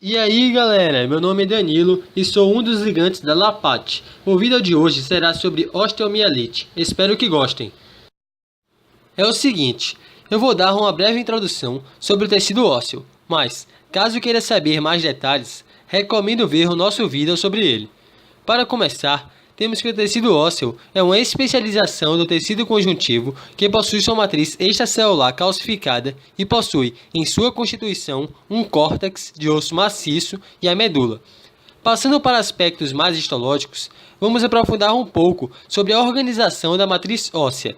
E aí galera, meu nome é Danilo e sou um dos gigantes da LAPAT. O vídeo de hoje será sobre osteomielite, espero que gostem. É o seguinte, eu vou dar uma breve introdução sobre o tecido ósseo, mas caso queira saber mais detalhes, recomendo ver o nosso vídeo sobre ele. Para começar, temos que o tecido ósseo é uma especialização do tecido conjuntivo que possui sua matriz extracelular calcificada e possui em sua constituição um córtex de osso maciço e a medula. Passando para aspectos mais histológicos, vamos aprofundar um pouco sobre a organização da matriz óssea.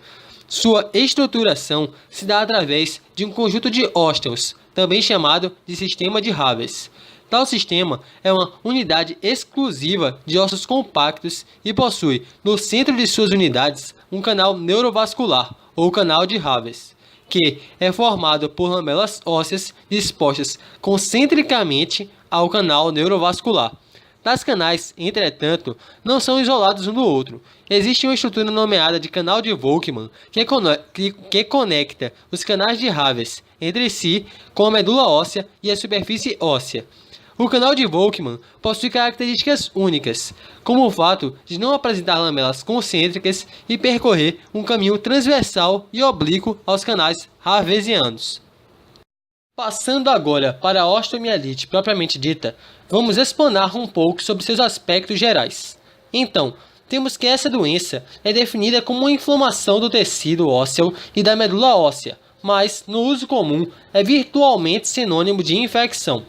Sua estruturação se dá através de um conjunto de ósteos, também chamado de sistema de Haves. Tal sistema é uma unidade exclusiva de ossos compactos e possui, no centro de suas unidades, um canal neurovascular, ou canal de Haves, que é formado por lamelas ósseas dispostas concentricamente ao canal neurovascular. Tais canais, entretanto, não são isolados um do outro. Existe uma estrutura nomeada de canal de Volkmann que conecta os canais de Haves entre si com a medula óssea e a superfície óssea. O canal de Volkmann possui características únicas, como o fato de não apresentar lamelas concêntricas e percorrer um caminho transversal e oblíquo aos canais havesianos. Passando agora para a osteomielite propriamente dita, vamos explanar um pouco sobre seus aspectos gerais. Então, temos que essa doença é definida como uma inflamação do tecido ósseo e da medula óssea, mas, no uso comum, é virtualmente sinônimo de infecção.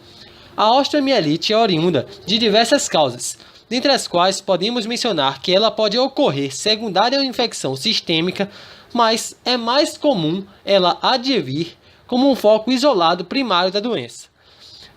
A osteomielite é oriunda de diversas causas, dentre as quais podemos mencionar que ela pode ocorrer secundária à infecção sistêmica, mas é mais comum ela advir como um foco isolado primário da doença.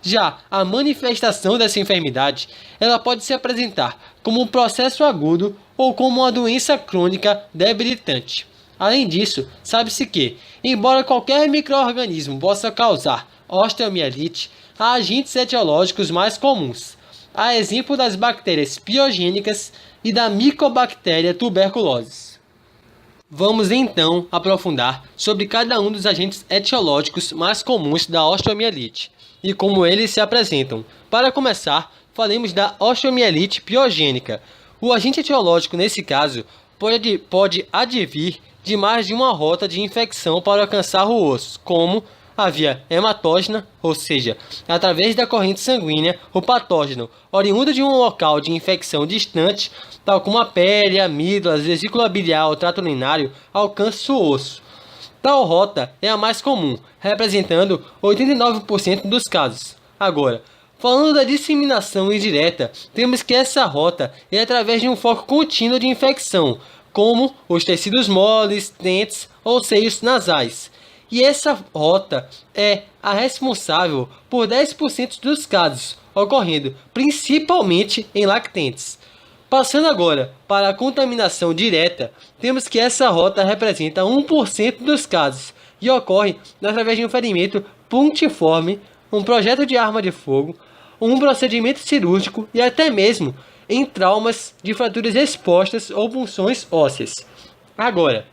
Já a manifestação dessa enfermidade, ela pode se apresentar como um processo agudo ou como uma doença crônica debilitante. Além disso, sabe-se que, embora qualquer micro-organismo possa causar osteomielite, há agentes etiológicos mais comuns, a exemplo das bactérias piogênicas e da Mycobacteria tuberculosis. Vamos então aprofundar sobre cada um dos agentes etiológicos mais comuns da osteomielite e como eles se apresentam. Para começar, falemos da osteomielite piogênica. O agente etiológico nesse caso pode advir de mais de uma rota de infecção para alcançar o osso, como a via hematógena, ou seja, através da corrente sanguínea, o patógeno, oriundo de um local de infecção distante, tal como a pele, amígdalas, vesícula biliar ou trato urinário, alcança o osso. Tal rota é a mais comum, representando 89% dos casos. Agora, falando da disseminação indireta, temos que essa rota é através de um foco contínuo de infecção, como os tecidos moles, dentes ou seios nasais. E essa rota é a responsável por 10% dos casos, ocorrendo principalmente em lactentes. Passando agora para a contaminação direta, temos que essa rota representa 1% dos casos e ocorre através de um ferimento punctiforme, um projétil de arma de fogo, um procedimento cirúrgico e até mesmo em traumas de fraturas expostas ou punções ósseas. Agora,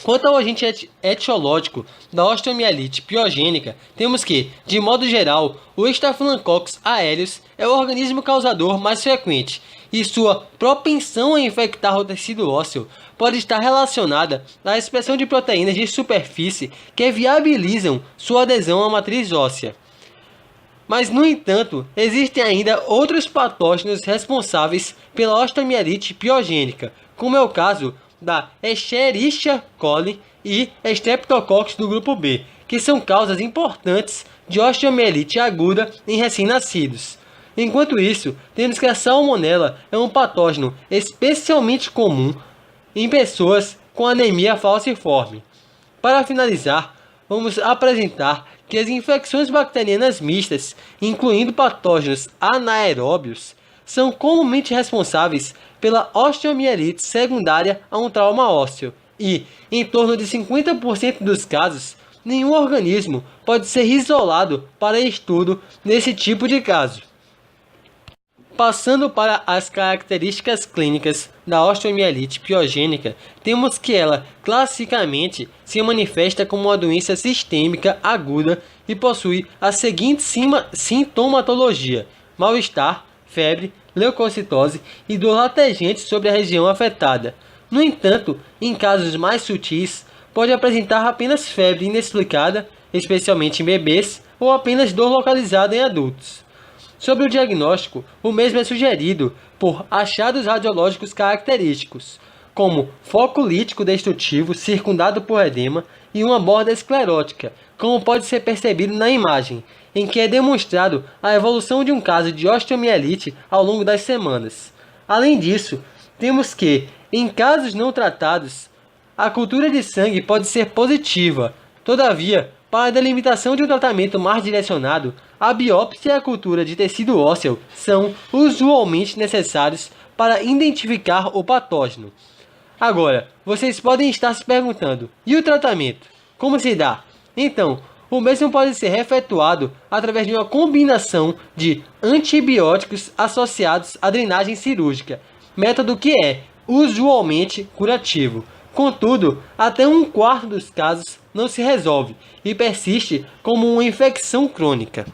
quanto ao agente etiológico da osteomielite piogênica, temos que, de modo geral, o Staphylococcus aureus é o organismo causador mais frequente e sua propensão a infectar o tecido ósseo pode estar relacionada à expressão de proteínas de superfície que viabilizam sua adesão à matriz óssea. Mas, no entanto, existem ainda outros patógenos responsáveis pela osteomielite piogênica, como é o caso da Escherichia coli e Streptococcus do grupo B, que são causas importantes de osteomielite aguda em recém-nascidos. Enquanto isso, temos que a Salmonella é um patógeno especialmente comum em pessoas com anemia falciforme. Para finalizar, vamos apresentar que as infecções bacterianas mistas, incluindo patógenos anaeróbios, são comumente responsáveis pela osteomielite secundária a um trauma ósseo e, em torno de 50% dos casos, nenhum organismo pode ser isolado para estudo nesse tipo de caso. Passando para as características clínicas da osteomielite piogênica, temos que ela classicamente se manifesta como uma doença sistêmica aguda e possui a seguinte sintomatologia: mal-estar, febre, leucocitose e dor latejante sobre a região afetada. No entanto, em casos mais sutis, pode apresentar apenas febre inexplicada, especialmente em bebês, ou apenas dor localizada em adultos. Sobre o diagnóstico, o mesmo é sugerido por achados radiológicos característicos, como foco lítico destrutivo circundado por edema e uma borda esclerótica, como pode ser percebido na imagem, em que é demonstrado a evolução de um caso de osteomielite ao longo das semanas. Além disso, temos que, em casos não tratados, a cultura de sangue pode ser positiva. Todavia, para a delimitação de um tratamento mais direcionado, a biópsia e a cultura de tecido ósseo são usualmente necessários para identificar o patógeno. Agora, vocês podem estar se perguntando, e o tratamento? Como se dá? Então, o mesmo pode ser efetuado através de uma combinação de antibióticos associados à drenagem cirúrgica, método que é usualmente curativo. Contudo, até um quarto dos casos não se resolve e persiste como uma infecção crônica.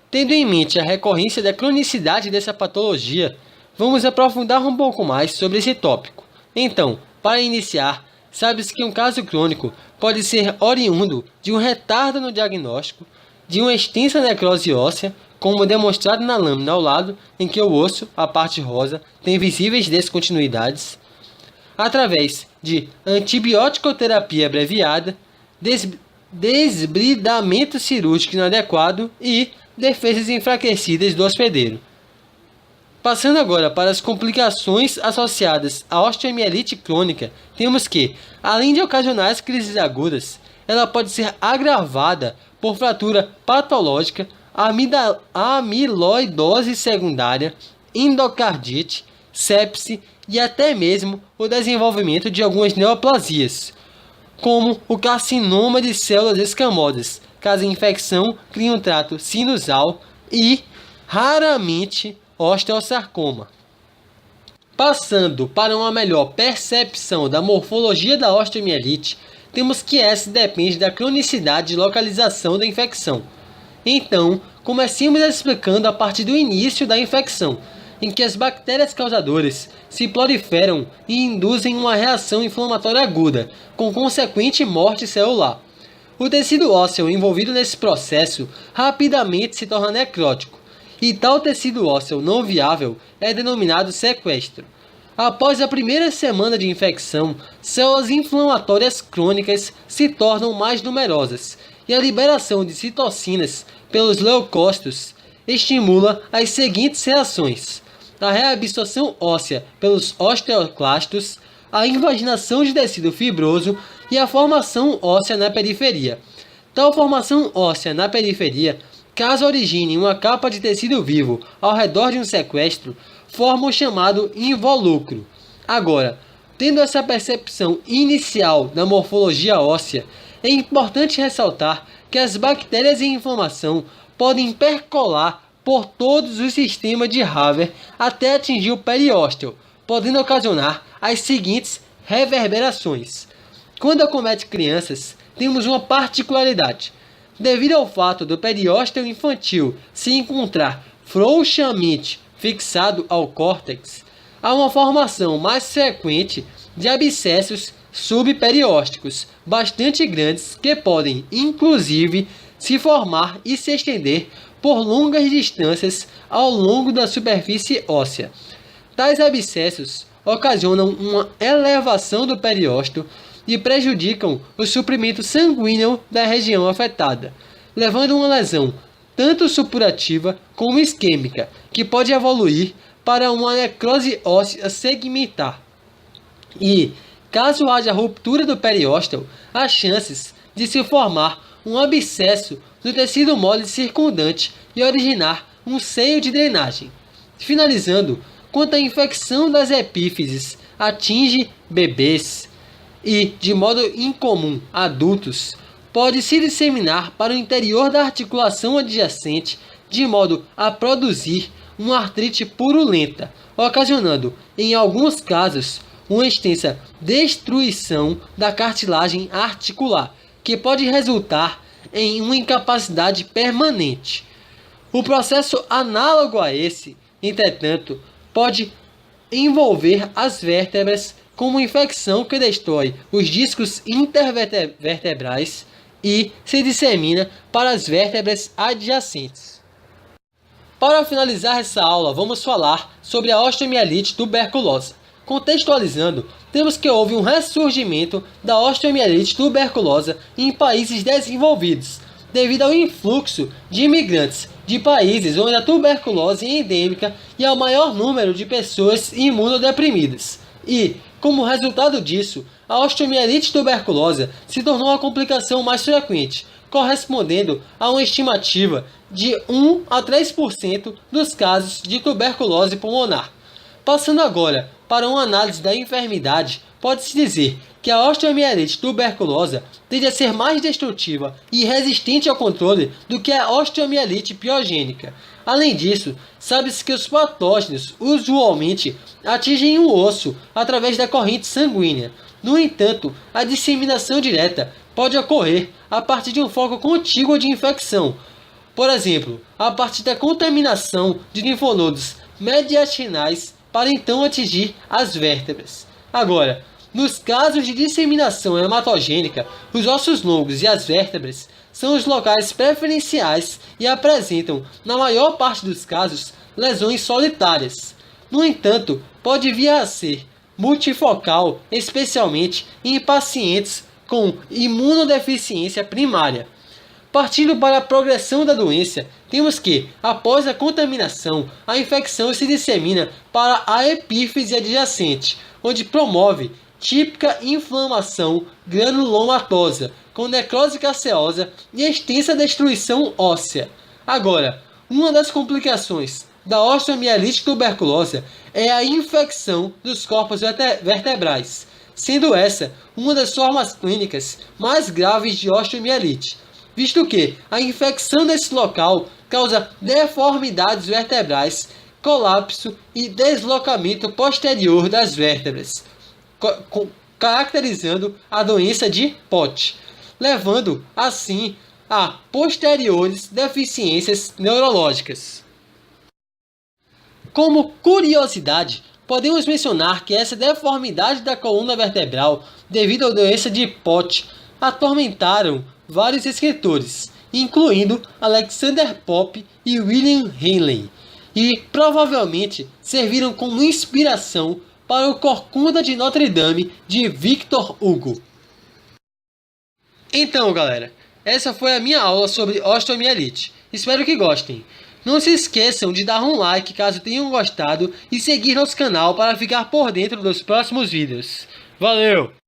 Tendo em mente a recorrência da cronicidade dessa patologia, vamos aprofundar um pouco mais sobre esse tópico. Então, para iniciar, sabe-se que um caso crônico pode ser oriundo de um retardo no diagnóstico, de uma extensa necrose óssea, como demonstrado na lâmina ao lado, em que o osso, a parte rosa, tem visíveis descontinuidades, através de antibiótico-terapia abreviada, desbridamento cirúrgico inadequado e defesas enfraquecidas do hospedeiro. Passando agora para as complicações associadas à osteomielite crônica, temos que, além de ocasionar as crises agudas, ela pode ser agravada por fratura patológica, amiloidose secundária, endocardite, sepse e até mesmo o desenvolvimento de algumas neoplasias, como o carcinoma de células escamosas, caso a infecção crie um trato sinusal e, raramente, osteosarcoma. Passando para uma melhor percepção da morfologia da osteomielite, temos que essa depende da cronicidade e localização da infecção. Então, comecemos explicando a partir do início da infecção, em que as bactérias causadoras se proliferam e induzem uma reação inflamatória aguda, com consequente morte celular. O tecido ósseo envolvido nesse processo rapidamente se torna necrótico, e tal tecido ósseo não viável é denominado sequestro. Após a primeira semana de infecção, células inflamatórias crônicas se tornam mais numerosas, e a liberação de citocinas pelos leucócitos estimula as seguintes reações: a reabsorção óssea pelos osteoclastos, a invaginação de tecido fibroso e a formação óssea na periferia. Tal formação óssea na periferia, caso origine uma capa de tecido vivo ao redor de um sequestro, forma o chamado involucro. Agora, tendo essa percepção inicial da morfologia óssea, é importante ressaltar que as bactérias em inflamação podem percolar por todos os sistemas de Haver até atingir o periósteo, podendo ocasionar as seguintes reverberações. Quando acomete crianças, temos uma particularidade. Devido ao fato do periósteo infantil se encontrar frouxamente fixado ao córtex, há uma formação mais frequente de abscessos subperiósticos bastante grandes que podem, inclusive, se formar e se estender por longas distâncias ao longo da superfície óssea. Tais abscessos ocasionam uma elevação do periósteo e prejudicam o suprimento sanguíneo da região afetada, levando a uma lesão tanto supurativa como isquêmica, que pode evoluir para uma necrose óssea segmentar. E, caso haja ruptura do periósteo, há chances de se formar um abscesso no tecido mole circundante e originar um seio de drenagem. Finalizando, quando a infecção das epífises atinge bebês e, de modo incomum, adultos, pode se disseminar para o interior da articulação adjacente de modo a produzir uma artrite purulenta, ocasionando, em alguns casos, uma extensa destruição da cartilagem articular, que pode resultar em uma incapacidade permanente. O processo análogo a esse, entretanto, pode envolver as vértebras com uma infecção que destrói os discos intervertebrais e se dissemina para as vértebras adjacentes. Para finalizar essa aula, vamos falar sobre a osteomielite tuberculosa. Contextualizando, temos que houve um ressurgimento da osteomielite tuberculosa em países desenvolvidos, devido ao influxo de imigrantes de países onde a tuberculose é endêmica e ao maior número de pessoas imunodeprimidas. E, como resultado disso, a osteomielite tuberculosa se tornou a complicação mais frequente, correspondendo a uma estimativa de 1 a 3% dos casos de tuberculose pulmonar. Passando agora para uma análise da enfermidade, pode-se dizer que a osteomielite tuberculosa tende a ser mais destrutiva e resistente ao controle do que a osteomielite piogênica. Além disso, sabe-se que os patógenos usualmente atingem o osso através da corrente sanguínea. No entanto, a disseminação direta pode ocorrer a partir de um foco contíguo de infecção, por exemplo, a partir da contaminação de linfonodos mediastinais para então atingir as vértebras. Agora, nos casos de disseminação hematogênica, os ossos longos e as vértebras são os locais preferenciais e apresentam, na maior parte dos casos, lesões solitárias. No entanto, pode vir a ser multifocal, especialmente em pacientes com imunodeficiência primária. Partindo para a progressão da doença, temos que, após a contaminação, a infecção se dissemina para a epífise adjacente, onde promove típica inflamação granulomatosa, com necrose caseosa e extensa destruição óssea. Agora, uma das complicações da osteomielite tuberculosa é a infecção dos corpos vertebrais, sendo essa uma das formas clínicas mais graves de osteomielite, visto que a infecção desse local causa deformidades vertebrais, colapso e deslocamento posterior das vértebras, caracterizando a doença de Pott, levando assim a posteriores deficiências neurológicas. Como curiosidade, podemos mencionar que essa deformidade da coluna vertebral, devido à doença de Pott, atormentaram vários escritores, incluindo Alexander Pope e William Henley, e provavelmente serviram como inspiração para o Corcunda de Notre Dame de Victor Hugo. Então, galera, essa foi a minha aula sobre osteomielite. Espero que gostem. Não se esqueçam de dar um like caso tenham gostado e seguir nosso canal para ficar por dentro dos próximos vídeos. Valeu!